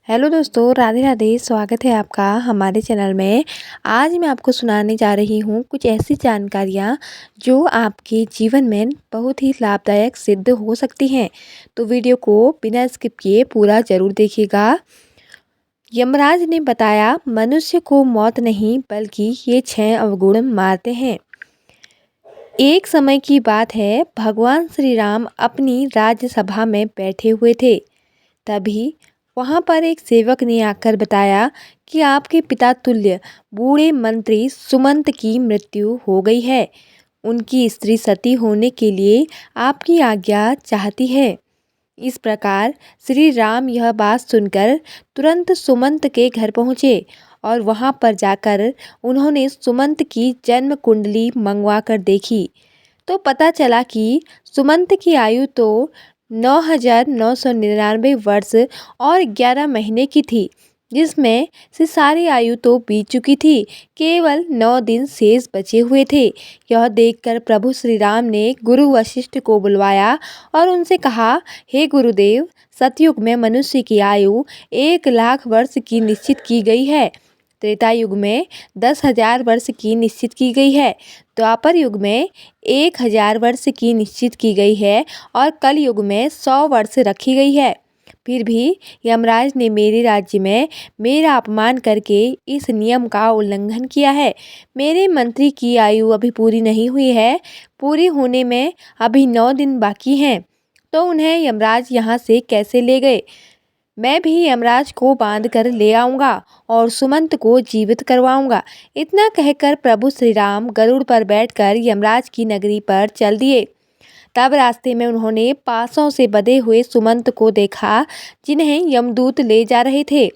Hello दोस्तों, राधे राधे। स्वागत है आपका हमारे चैनल में। आज मैं आपको सुनाने जा रही हूँ कुछ ऐसी जानकारियाँ जो आपके जीवन में बहुत ही लाभदायक सिद्ध हो सकती हैं। तो वीडियो को बिना स्किप किए पूरा ज़रूर देखिएगा। यमराज ने बताया, मनुष्य को मौत नहीं बल्कि ये 6 अवगुण मारते हैं। एक समय की बात है, भगवान श्री राम अपनी राज्यसभा में बैठे हुए थे। तभी वहाँ पर एक सेवक ने आकर बताया कि आपके पिता तुल्य बूढ़े मंत्री सुमंत की मृत्यु हो गई है। उनकी स्त्री सती होने के लिए आपकी आज्ञा चाहती है। इस प्रकार श्री राम यह बात सुनकर तुरंत सुमंत के घर पहुँचे और वहाँ पर जाकर उन्होंने सुमंत की जन्म कुंडली मंगवा कर देखी तो पता चला कि सुमंत की आयु तो 9,999 वर्ष और 11 महीने की थी, जिसमें से सारी आयु तो बीत चुकी थी। केवल 9 दिन शेष बचे हुए थे। यह देखकर प्रभु श्री राम ने गुरु वशिष्ठ को बुलवाया और उनसे कहा, हे गुरुदेव, सतयुग में मनुष्य की आयु 1,00,000 वर्ष की निश्चित की गई है। त्रेता युग में 10,000 वर्ष की निश्चित की गई है। द्वापर युग में 1,000 वर्ष की निश्चित की गई है और कल युग में 100 वर्ष रखी गई है। फिर भी यमराज ने मेरे राज्य में मेरा अपमान करके इस नियम का उल्लंघन किया है। मेरे मंत्री की आयु अभी पूरी नहीं हुई है। पूरी होने में अभी 9 दिन बाकी हैं, तो उन्हें यमराज यहाँ से कैसे ले गए? मैं भी यमराज को बांध कर ले आऊँगा और सुमंत को जीवित करवाऊँगा। इतना कहकर प्रभु श्री राम गरुड़ पर बैठकर यमराज की नगरी पर चल दिए। तब रास्ते में उन्होंने पासों से बंधे हुए सुमंत को देखा, जिन्हें यमदूत ले जा रहे थे।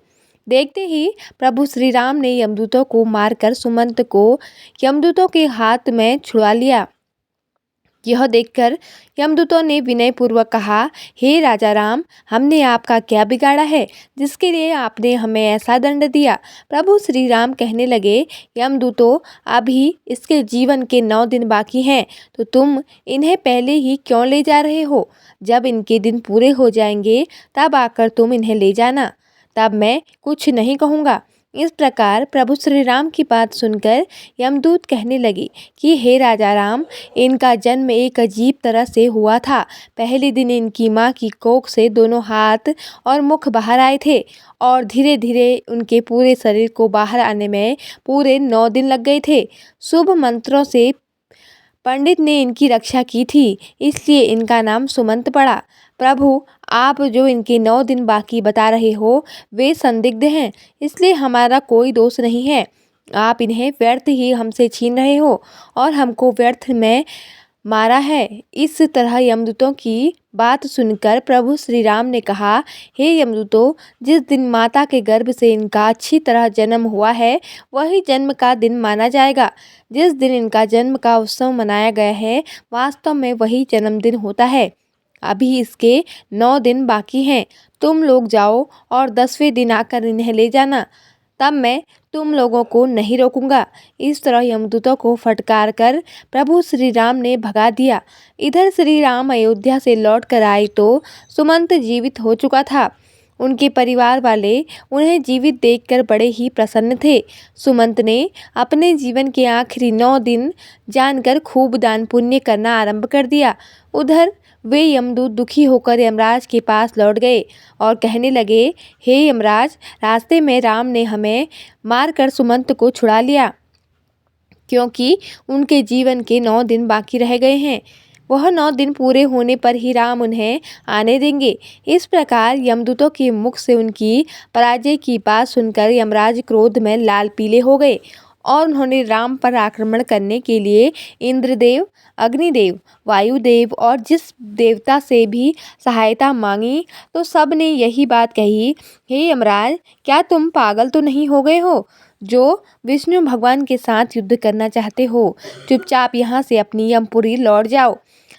देखते ही प्रभु श्री राम ने यमदूतों को मारकर सुमंत को यमदूतों के हाथ में छुड़ा लिया। यह देखकर यमदूतों ने विनयपूर्वक कहा, हे राजा राम, हमने आपका क्या बिगाड़ा है जिसके लिए आपने हमें ऐसा दंड दिया? प्रभु श्री राम कहने लगे, यमदूतों, अभी इसके जीवन के 9 दिन बाकी हैं, तो तुम इन्हें पहले ही क्यों ले जा रहे हो? जब इनके दिन पूरे हो जाएंगे तब आकर तुम इन्हें ले जाना, तब मैं कुछ नहीं कहूँगा। इस प्रकार प्रभु श्री राम की बात सुनकर यमदूत कहने लगे कि हे राजा राम, इनका जन्म एक अजीब तरह से हुआ था। पहले दिन इनकी माँ की कोख से दोनों हाथ और मुख बाहर आए थे और धीरे धीरे उनके पूरे शरीर को बाहर आने में पूरे 9 दिन लग गए थे। शुभ मंत्रों से पंडित ने इनकी रक्षा की थी, इसलिए इनका नाम सुमंत पड़ा। प्रभु, आप जो इनके 9 दिन बाकी बता रहे हो वे संदिग्ध हैं, इसलिए हमारा कोई दोष नहीं है। आप इन्हें व्यर्थ ही हमसे छीन रहे हो और हमको व्यर्थ में मारा है। इस तरह यमदूतों की बात सुनकर प्रभु श्री राम ने कहा, हे यमदूतों, जिस दिन माता के गर्भ से इनका अच्छी तरह जन्म हुआ है वही जन्म का दिन माना जाएगा। जिस दिन इनका जन्म का उत्सव मनाया गया है वास्तव में वही जन्मदिन होता है। अभी इसके 9 दिन बाकी हैं। तुम लोग जाओ और 10वें दिन आकर इन्हें ले जाना, तब मैं तुम लोगों को नहीं रोकूंगा। इस तरह यमदूतों को फटकार कर प्रभु श्री राम ने भगा दिया। इधर श्री राम अयोध्या से लौट कर आए तो सुमंत जीवित हो चुका था। उनके परिवार वाले उन्हें जीवित देखकर बड़े ही प्रसन्न थे। सुमंत ने अपने जीवन के आखिरी 9 दिन जानकर खूब दान पुण्य करना आरंभ कर दिया। उधर वे यमदूत दुखी होकर यमराज के पास लौट गए और कहने लगे, हे यमराज, रास्ते में राम ने हमें मारकर सुमंत को छुड़ा लिया, क्योंकि उनके जीवन के 9 दिन बाकी रह गए हैं। वह 9 दिन पूरे होने पर ही राम उन्हें आने देंगे। इस प्रकार यमदूतों के मुख से उनकी पराजय की बात सुनकर यमराज क्रोध में लाल पीले हो गए और उन्होंने राम पर आक्रमण करने के लिए इंद्रदेव, अग्निदेव, वायुदेव और जिस देवता से भी सहायता मांगी तो सब ने यही बात कही, हे यमराज, क्या तुम पागल तो नहीं हो गए हो जो विष्णु भगवान के साथ युद्ध करना चाहते हो? चुपचाप यहाँ से अपनी यमपुरी लौट जाओ।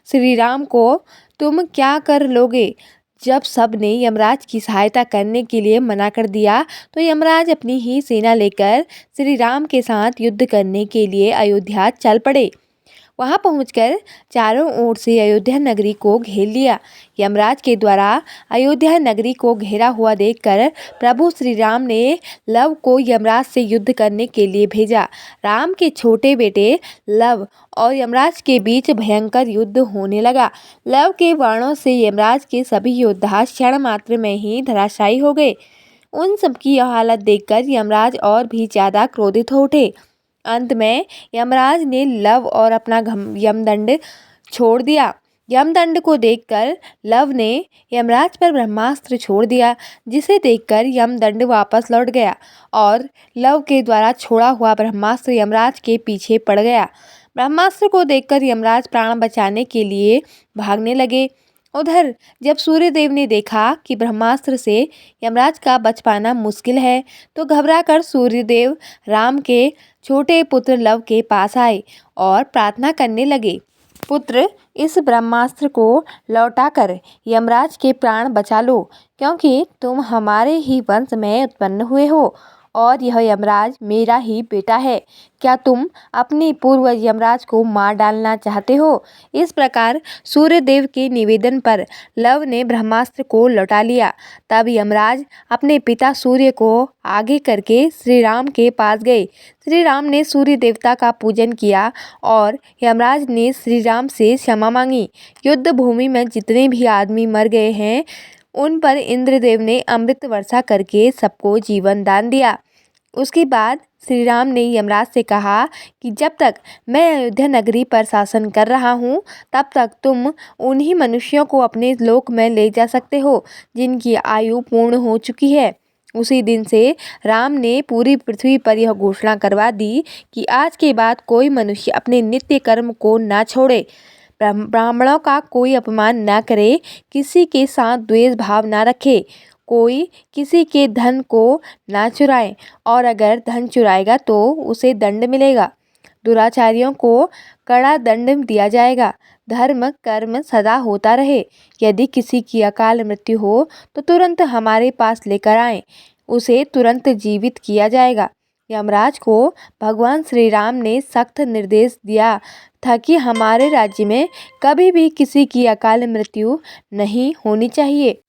श्री राम को तुम क्या कर लोगे? जब सब ने यमराज की सहायता करने के लिए मना कर दिया तो यमराज अपनी ही सेना लेकर श्री राम के साथ युद्ध करने के लिए अयोध्या चल पड़े। वहां पहुंचकर चारों ओर से अयोध्या नगरी को घेर लिया। यमराज के द्वारा अयोध्या नगरी को घेरा हुआ देखकर प्रभु श्री राम ने लव को यमराज से युद्ध करने के लिए भेजा। राम के छोटे बेटे लव और यमराज के बीच भयंकर युद्ध होने लगा। लव के बाणों से यमराज के सभी योद्धा क्षण मात्र में ही धराशायी हो गए। उन सबकी यह हालत देखकर यमराज और भी ज्यादा क्रोधित हो उठे। अंत में यमराज ने लव और अपना यमदंड छोड़ दिया। यमदंड को देखकर लव ने यमराज पर ब्रह्मास्त्र छोड़ दिया, जिसे देखकर यमदंड वापस लौट गया और लव के द्वारा छोड़ा हुआ ब्रह्मास्त्र यमराज के पीछे पड़ गया। ब्रह्मास्त्र को देखकर यमराज प्राण बचाने के लिए भागने लगे। उधर जब सूर्यदेव ने देखा कि ब्रह्मास्त्र से यमराज का बच पाना मुश्किल है, तो घबराकर सूर्यदेव राम के छोटे पुत्र लव के पास आए और प्रार्थना करने लगे, पुत्र, इस ब्रह्मास्त्र को लौटाकर यमराज के प्राण बचा लो, क्योंकि तुम हमारे ही वंश में उत्पन्न हुए हो और यह यमराज मेरा ही बेटा है। क्या तुम अपने पूर्व यमराज को मार डालना चाहते हो? इस प्रकार सूर्यदेव के निवेदन पर लव ने ब्रह्मास्त्र को लौटा लिया। तब यमराज अपने पिता सूर्य को आगे करके श्री राम के पास गए। श्री राम ने सूर्य देवता का पूजन किया और यमराज ने श्री राम से क्षमा मांगी। युद्ध भूमि में जितने भी आदमी मर गए हैं, उन पर इंद्रदेव ने अमृत वर्षा करके सबको जीवन दान दिया। उसके बाद श्री राम ने यमराज से कहा कि जब तक मैं अयोध्या नगरी पर शासन कर रहा हूँ, तब तक तुम उन्हीं मनुष्यों को अपने लोक में ले जा सकते हो जिनकी आयु पूर्ण हो चुकी है। उसी दिन से राम ने पूरी पृथ्वी पर यह घोषणा करवा दी कि आज के बाद कोई मनुष्य अपने नित्य कर्म को ना छोड़े, ब्राह्मणों का कोई अपमान ना करे, किसी के साथ द्वेष भाव ना रखे, कोई किसी के धन को ना चुराए और अगर धन चुराएगा तो उसे दंड मिलेगा। दुराचारियों को कड़ा दंड दिया जाएगा। धर्म कर्म सदा होता रहे। यदि किसी की अकाल मृत्यु हो तो तुरंत हमारे पास लेकर आएं, उसे तुरंत जीवित किया जाएगा। यमराज को भगवान श्री राम ने सख्त निर्देश दिया था कि हमारे राज्य में कभी भी किसी की अकाल मृत्यु नहीं होनी चाहिए।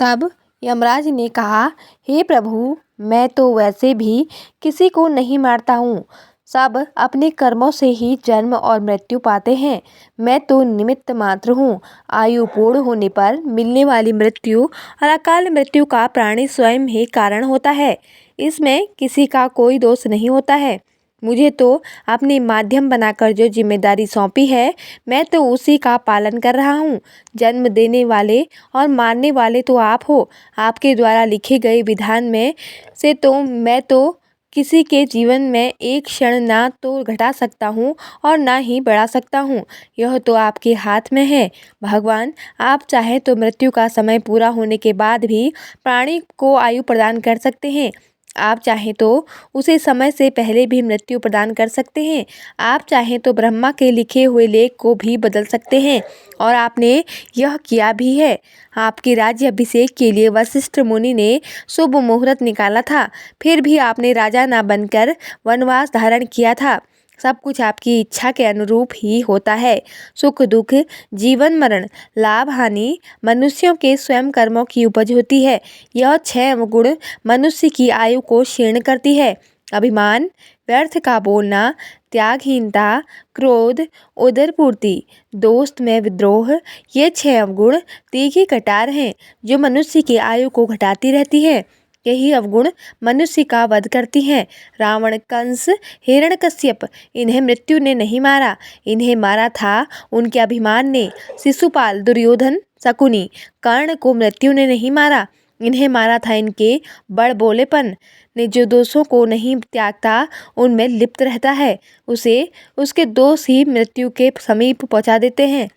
तब यमराज ने कहा, हे प्रभु, मैं तो वैसे भी किसी को नहीं मारता हूँ। सब अपने कर्मों से ही जन्म और मृत्यु पाते हैं। मैं तो निमित्त मात्र हूँ। आयु पूर्ण होने पर मिलने वाली मृत्यु और अकाल मृत्यु का प्राणी स्वयं ही कारण होता है। इसमें किसी का कोई दोष नहीं होता है। मुझे तो अपने माध्यम बनाकर जो जिम्मेदारी सौंपी है, मैं तो उसी का पालन कर रहा हूँ। जन्म देने वाले और मारने वाले तो आप हो। आपके द्वारा लिखे गए विधान में से तो मैं तो किसी के जीवन में एक क्षण ना तो घटा सकता हूँ और ना ही बढ़ा सकता हूँ। यह तो आपके हाथ में है। भगवान, आप चाहे तो मृत्यु का समय पूरा होने के बाद भी प्राणी को आयु प्रदान कर सकते हैं। आप चाहें तो उसे समय से पहले भी मृत्यु प्रदान कर सकते हैं। आप चाहें तो ब्रह्मा के लिखे हुए लेख को भी बदल सकते हैं और आपने यह किया भी है। आपके राज्य अभिषेक के लिए वशिष्ठ मुनि ने शुभ मुहूर्त निकाला था, फिर भी आपने राजा ना बनकर वनवास धारण किया था। सब कुछ आपकी इच्छा के अनुरूप ही होता है। सुख दुख, जीवन मरण, लाभ हानि मनुष्यों के स्वयं कर्मों की उपज होती है। यह 6 अवगुण मनुष्य की आयु को क्षीण करती है। अभिमान, व्यर्थ का बोलना, त्यागहीनता, क्रोध, उदरपूर्ति, दोस्त में विद्रोह, ये 6 अवगुण तीखी कटार हैं जो मनुष्य की आयु को घटाती रहती है। यही अवगुण मनुष्य का वध करती हैं। रावण, कंस, हिरण्यकश्यप, इन्हें मृत्यु ने नहीं मारा, इन्हें मारा था उनके अभिमान ने। शिशुपाल, दुर्योधन, शकुनी, कर्ण को मृत्यु ने नहीं मारा, इन्हें मारा था इनके बड़ बोलेपन ने। जो दोषों को नहीं त्यागता, उनमें लिप्त रहता है, उसे उसके दोष ही मृत्यु के समीप पहुंचा देते हैं।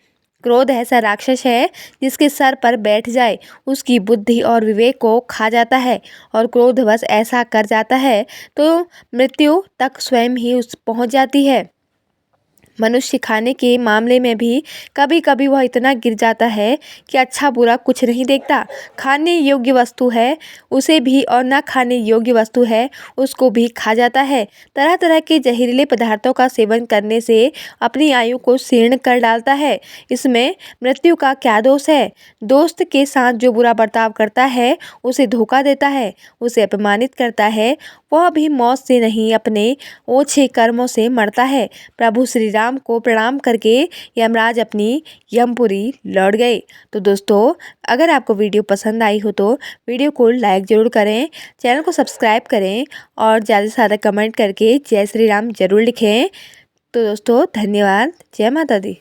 क्रोध ऐसा राक्षस है जिसके सर पर बैठ जाए, उसकी बुद्धि और विवेक को खा जाता है और क्रोधवश ऐसा कर जाता है तो मृत्यु तक स्वयं ही उस पहुंच जाती है। मनुष्य खाने के मामले में भी कभी कभी वह इतना गिर जाता है कि अच्छा बुरा कुछ नहीं देखता। खाने योग्य वस्तु है उसे भी और ना खाने योग्य वस्तु है उसको भी खा जाता है। तरह तरह के जहरीले पदार्थों का सेवन करने से अपनी आयु को क्षीण कर डालता है। इसमें मृत्यु का क्या दोष है? दोस्त के साथ जो बुरा बर्ताव करता है, उसे धोखा देता है, उसे अपमानित करता है, वह भी मौत से नहीं अपने ओछे कर्मों से मरता है। प्रभु श्री राम को प्रणाम करके यमराज अपनी यमपुरी लौट गए। तो दोस्तों, अगर आपको वीडियो पसंद आई हो तो वीडियो को लाइक ज़रूर करें, चैनल को सब्सक्राइब करें और ज़्यादा से ज़्यादा कमेंट करके जय श्री राम ज़रूर लिखें। तो दोस्तों, धन्यवाद। जय माता दी।